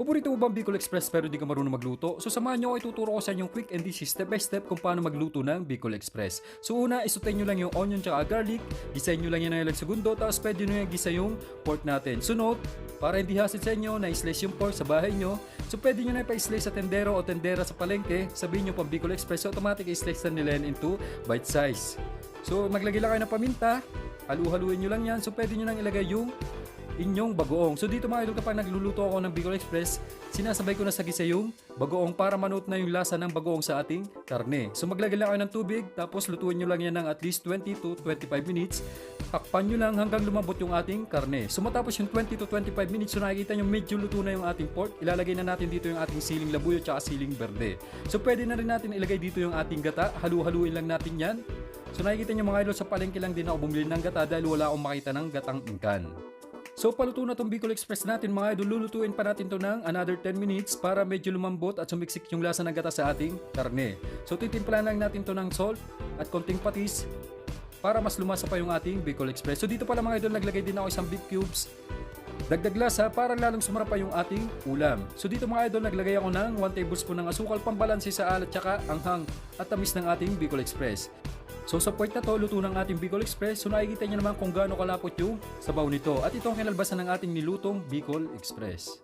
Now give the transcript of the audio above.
Paborito mo bang Bicol Express pero di ka marunong magluto? So samahan nyo ako, ituturo ko sa inyo yung quick and easy step by step kung paano magluto ng Bicol Express. So una, isutain nyo lang yung onion tsaka garlic, gisahin nyo lang yan ng ilang segundo, tapos pwede nyo yung gisa yung pork natin. Sunod, para hindi hassle sa inyo, na-slice yung pork sa bahay nyo. So pwede nyo na ipa-slice sa tendero o tendera sa palengke, sabihin nyo pang Bicol Express, so automatic i-slice na nila yan into bite size. So maglagay lang kayo ng paminta, halu-haluin nyo lang yan, so pwede nyo nang ilagay yung inyong bagoong. So dito mga idol, kapag nagluluto ako ng Bicol Express, sinasabay ko na sa gisa yung bagoong para manood na yung lasa ng bagoong sa ating karne. So maglagay lang kayo ng tubig, tapos lutuin nyo lang yan ng at least 20 to 25 minutes. Takpan nyo lang hanggang lumambot yung ating karne. So matapos yung 20 to 25 minutes, so nakikita nyo medyo luto na yung ating pork, ilalagay na natin dito yung ating siling labuyo at siling berde. So pwede na rin natin ilagay dito yung ating gata, halu-haluin lang natin yan. So nakikita nyo mga idol, sa palengke lang din ako bumili ng gata dahil wala akong makita ng gatang ingkan. So paluto na tong Bicol Express natin mga idol, lulutuin pa natin to ng another 10 minutes para medyo lumambot at sumiksik yung lasa ng gata sa ating karne. So titimplahan lang natin to ng salt at konting patis para mas lumasa pa yung ating Bicol Express. So dito pala mga idol, naglagay din ako isang beef cubes, dagdag lasa para lalong sumarap pa yung ating ulam. So dito mga idol, naglagay ako ng 1 tablespoon ng asukal pambalanse sa alat tsaka anghang at tamis ng ating Bicol Express. So sa point na to, luto ng ating Bicol Express. So nakikita nyo naman kung gaano kalapot yung sabaw nito. At ito ang kinalbasan ng ating nilutong Bicol Express.